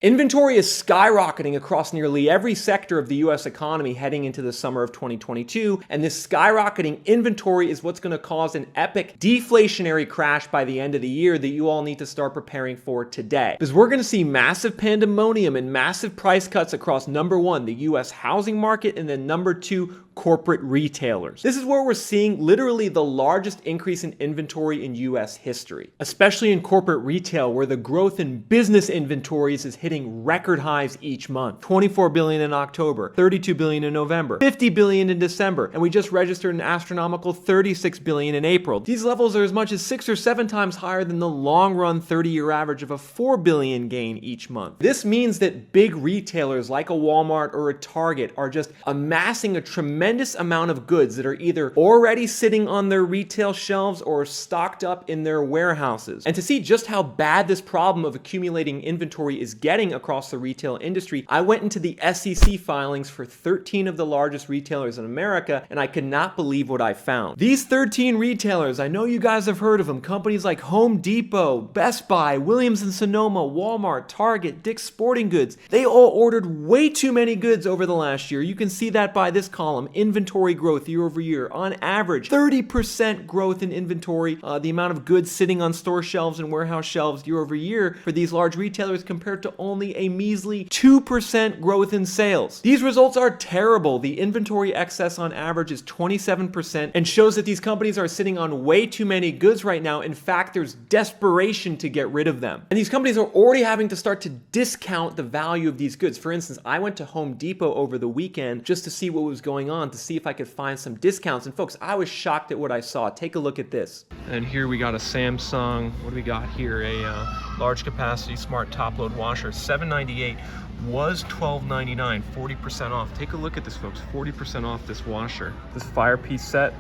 Inventory is skyrocketing across nearly every sector of the US economy heading into the summer of 2022, and this skyrocketing inventory is what's going to cause an epic deflationary crash by the end of the year that you all need to start preparing for today. Because we're going to see massive pandemonium and massive price cuts across number one, the US housing market, and then number two, corporate retailers. This is where we're seeing literally the largest increase in inventory in US history, especially in corporate retail where the growth in business inventories is hitting record highs each month. 24 billion in October, 32 billion in November, 50 billion in December, and we just registered an astronomical 36 billion in April. These levels are as much as 6 or 7 times higher than the long-run 30-year average of a 4 billion gain each month. This means that big retailers like a Walmart or a Target are just amassing a tremendous amount of goods that are either already sitting on their retail shelves or stocked up in their warehouses. And to see just how bad this problem of accumulating inventory is getting across the retail industry, I went into the SEC filings for 13 of the largest retailers in America, and I could not believe what I found. These 13 retailers, I know you guys have heard of them, companies like Home Depot, Best Buy, Williams & Sonoma, Walmart, Target, Dick's Sporting Goods, they all ordered way too many goods over the last year. You can see that by this column, inventory growth year over year. On average, 30% growth in inventory, the amount of goods sitting on store shelves and warehouse shelves year over year for these large retailers compared to only a measly 2% growth in sales. These results are terrible. The inventory excess on average is 27% and shows that these companies are sitting on way too many goods right now. In fact, there's desperation to get rid of them. And these companies are already having to start to discount the value of these goods. For instance, I went to Home Depot over the weekend just to see what was going on, to see if I could find some discounts. And folks, I was shocked at what I saw. Take a look at this. And here we got a Samsung, what do we got here? A large capacity smart top load washer, $798, was $12.99, 40% off. Take a look at this, folks, 40% off this washer. This fire piece set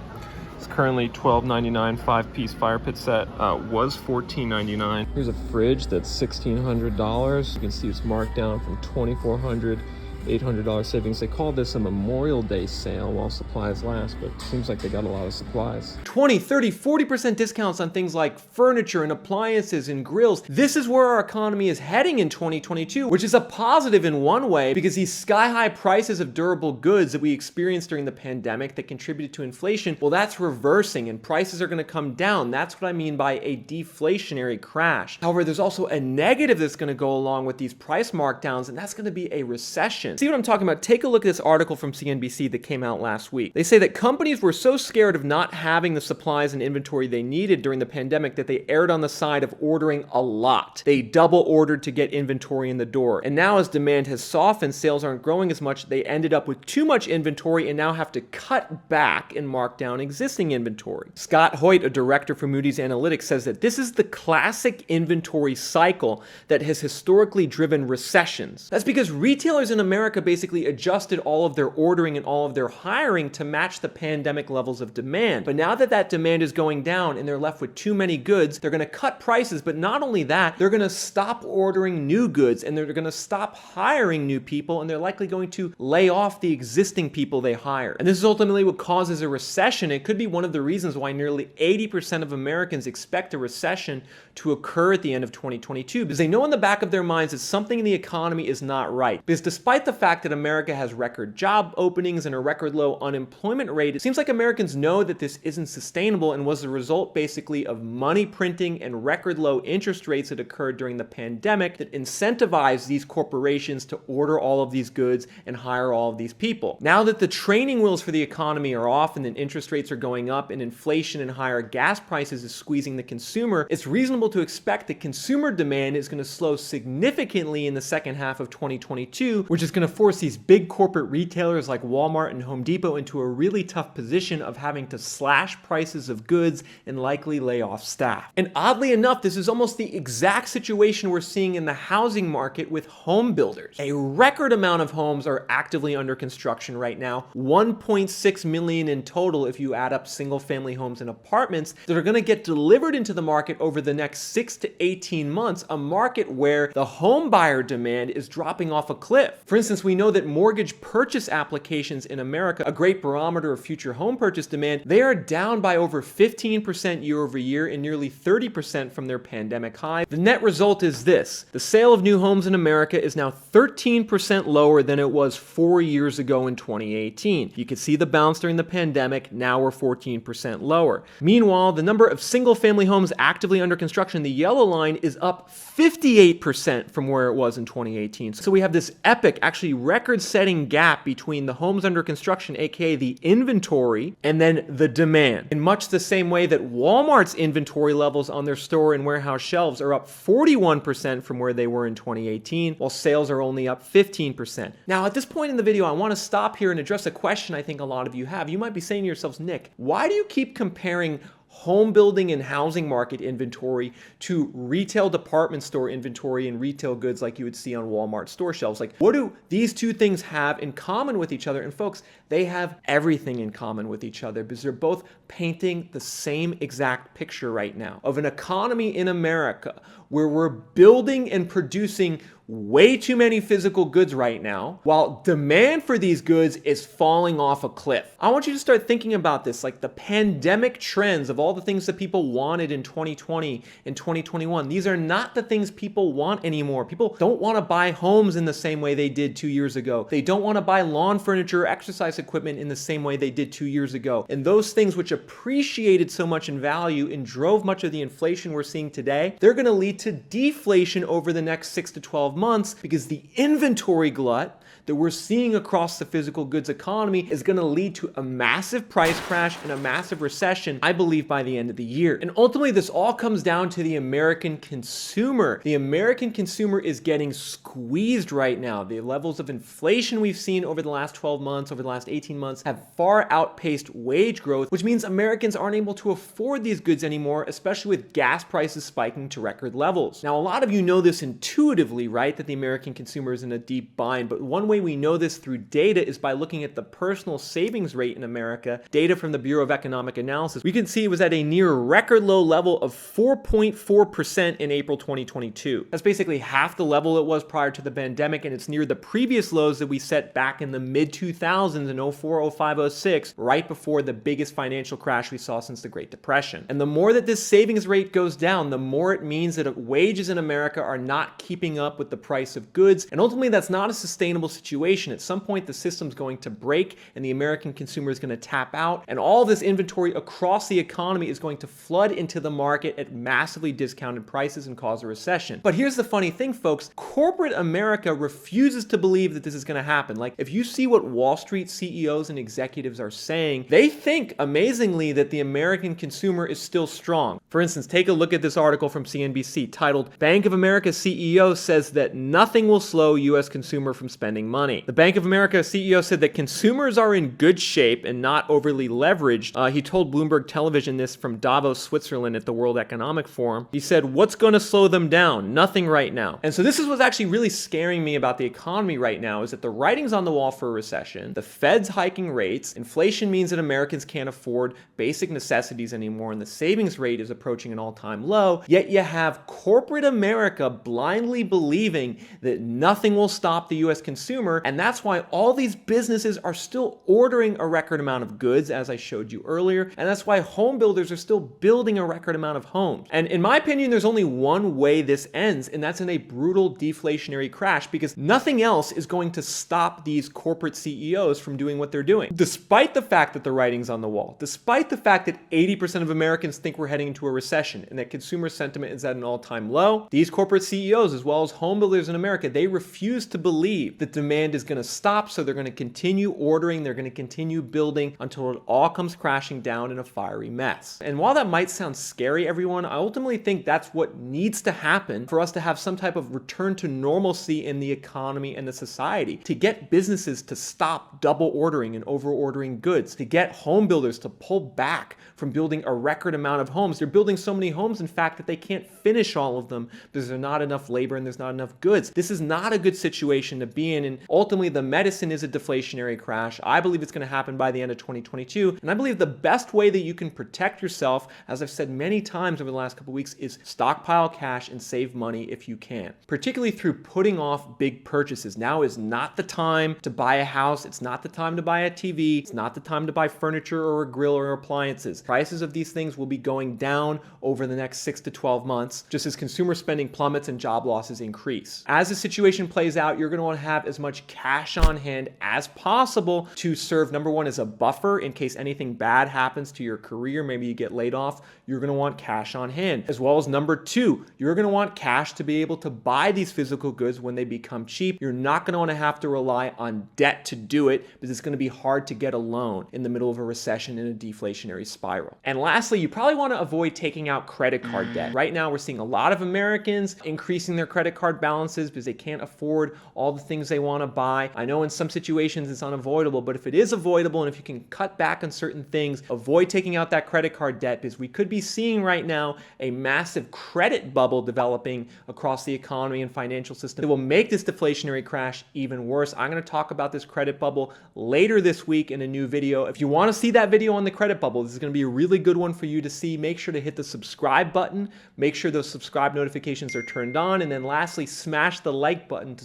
is currently $12.99, 5-piece fire pit set, was $14.99. Here's a fridge that's $1,600. You can see it's marked down from $2,400. $800 savings. They call this a Memorial Day sale while supplies last, but it seems like they got a lot of supplies. 20, 30, 40% discounts on things like furniture and appliances and grills. This is where our economy is heading in 2022, which is a positive in one way because these sky-high prices of durable goods that we experienced during the pandemic that contributed to inflation, well, that's reversing and prices are going to come down. That's what I mean by a deflationary crash. However, there's also a negative that's going to go along with these price markdowns, and that's going to be a recession. See what I'm talking about? Take a look at this article from CNBC that came out last week. They say that companies were so scared of not having the supplies and inventory they needed during the pandemic that they erred on the side of ordering a lot. They double ordered to get inventory in the door. And now as demand has softened, sales aren't growing as much, they ended up with too much inventory and now have to cut back and mark down existing inventory. Scott Hoyt, a director for Moody's Analytics, says that this is the classic inventory cycle that has historically driven recessions. That's because retailers in America basically adjusted all of their ordering and all of their hiring to match the pandemic levels of demand. But now that that demand is going down and they're left with too many goods, they're going to cut prices. But not only that, they're going to stop ordering new goods and they're going to stop hiring new people, and they're likely going to lay off the existing people they hire. And this is ultimately what causes a recession. It could be one of the reasons why nearly 80% of Americans expect a recession to occur at the end of 2022, because they know in the back of their minds that something in the economy is not right. Because despite the fact that America has record job openings and a record low unemployment rate, it seems like Americans know that this isn't sustainable and was the result basically of money printing and record low interest rates that occurred during the pandemic that incentivized these corporations to order all of these goods and hire all of these people. Now that the training wheels for the economy are off and then interest rates are going up and inflation and higher gas prices is squeezing the consumer, it's reasonable to expect that consumer demand is going to slow significantly in the second half of 2022, which is going to force these big corporate retailers like Walmart and Home Depot into a really tough position of having to slash prices of goods and likely lay off staff. And oddly enough, this is almost the exact situation we're seeing in the housing market with home builders. A record amount of homes are actively under construction right now, 1.6 million in total if you add up single-family homes and apartments that are going to get delivered into the market over the next 6 to 18 months, a market where the home buyer demand is dropping off a cliff. For instance, instance, we know that mortgage purchase applications in America, a great barometer of future home purchase demand, they are down by over 15% year over year and nearly 30% from their pandemic high. The net result is this: the sale of new homes in America is now 13% lower than it was 4 years ago in 2018. You could see the bounce during the pandemic. Now we're 14% lower. Meanwhile, the number of single-family homes actively under construction, the yellow line, is up 58% from where it was in 2018. So we have this epic, actually record-setting gap between the homes under construction, aka the inventory, and then the demand. In much the same way that Walmart's inventory levels on their store and warehouse shelves are up 41% from where they were in 2018, while sales are only up 15%. Now, at this point in the video, I want to stop here and address a question I think a lot of you have. You might be saying to yourselves, Nick, why do you keep comparing home building and housing market inventory to retail department store inventory and retail goods like you would see on Walmart store shelves? Like, what do these two things have in common with each other? And folks, they have everything in common with each other because they're both painting the same exact picture right now of an economy in America where we're building and producing way too many physical goods right now, while demand for these goods is falling off a cliff. I want you to start thinking about this, like the pandemic trends of all the things that people wanted in 2020 and 2021. These are not the things people want anymore. People don't want to buy homes in the same way they did 2 years ago. They don't want to buy lawn furniture or exercise equipment in the same way they did 2 years ago. And those things which appreciated so much in value and drove much of the inflation we're seeing today, they're going to lead to deflation over the next 6 to 12 months because the inventory glut that we're seeing across the physical goods economy is going to lead to a massive price crash and a massive recession, I believe, by the end of the year. And ultimately, this all comes down to the American consumer. The American consumer is getting squeezed right now. The levels of inflation we've seen over the last 12 months, over the last 18 months, have far outpaced wage growth, which means Americans aren't able to afford these goods anymore, especially with gas prices spiking to record levels. Now, a lot of you know this intuitively, right? That the American consumer is in a deep bind, but one way we know this through data is by looking at the personal savings rate in America, data from the Bureau of Economic Analysis. We can see it was at a near record low level of 4.4% in April 2022. That's basically half the level it was prior to the pandemic, and it's near the previous lows that we set back in the mid-2000s in 04, 05, 06, right before the biggest financial crash we saw since the Great Depression. And the more that this savings rate goes down, the more it means that wages in America are not keeping up with the price of goods, and ultimately that's not a sustainable situation. At some point, the system's going to break and the American consumer is going to tap out, and all this inventory across the economy is going to flood into the market at massively discounted prices and cause a recession. But here's the funny thing, folks. Corporate America refuses to believe that this is going to happen. Like, if you see what Wall Street CEOs and executives are saying, they think, amazingly, that the American consumer is still strong. For instance, take a look at this article from CNBC titled, "Bank of America CEO says that nothing will slow U.S. consumer from spending money." The Bank of America CEO said that consumers are in good shape and not overly leveraged. He told Bloomberg Television this from Davos, Switzerland at the World Economic Forum. He said, "What's going to slow them down? Nothing right now." And so this is what's actually really scaring me about the economy right now, is that the writing's on the wall for a recession. The Fed's hiking rates. Inflation means that Americans can't afford basic necessities anymore, and the savings rate is approaching an all-time low. Yet you have corporate America blindly believing that nothing will stop the U.S. consumer, and that's why all these businesses are still ordering a record amount of goods, as I showed you earlier, and that's why home builders are still building a record amount of homes. And in my opinion, there's only one way this ends, and that's in a brutal deflationary crash, because nothing else is going to stop these corporate CEOs from doing what they're doing. Despite the fact that the writing's on the wall, despite the fact that 80% of Americans think we're heading into a recession and that consumer sentiment is at an all-time low, these corporate CEOs, as well as home builders in America, they refuse to believe that demand is going to stop, so they're going to continue ordering, they're going to continue building until it all comes crashing down in a fiery mess. And while that might sound scary, everyone, I ultimately think that's what needs to happen for us to have some type of return to normalcy in the economy and the society, to get businesses to stop double ordering and over ordering goods, to get home builders to pull back from building a record amount of homes. They're building so many homes, in fact, that they can't finish finish all of them because there's not enough labor and there's not enough goods. This is not a good situation to be in, and ultimately the medicine is a deflationary crash. I believe it's going to happen by the end of 2022, and I believe the best way that you can protect yourself, as I've said many times over the last couple of weeks, is stockpile cash and save money if you can, particularly through putting off big purchases. Now is not the time to buy a house. It's not the time to buy a TV. It's not the time to buy furniture or a grill or appliances. Prices of these things will be going down over the next 6 to 12 months, just as consumer spending plummets and job losses increase. As the situation plays out, you're going to want to have as much cash on hand as possible to serve, number one, as a buffer in case anything bad happens to your career. Maybe you get laid off. You're going to want cash on hand. As well as number two, you're going to want cash to be able to buy these physical goods when they become cheap. You're not going to want to have to rely on debt to do it because it's going to be hard to get a loan in the middle of a recession in a deflationary spiral. And lastly, you probably want to avoid taking out credit card debt. Right now, we're seeing a lot of Americans increasing their credit card balances because they can't afford all the things they want to buy. I know in some situations it's unavoidable, but if it is avoidable and if you can cut back on certain things, avoid taking out that credit card debt, because we could be seeing right now a massive credit bubble developing across the economy and financial system that will make this deflationary crash even worse. I'm going to talk about this credit bubble later this week in a new video. If you want to see that video on the credit bubble, this is going to be a really good one for you to see. Make sure to hit the subscribe button. Make sure those subscribe notifications are turned on. And then lastly, smash the like button to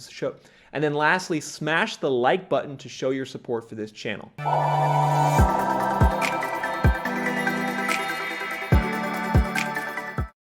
show your support for this channel.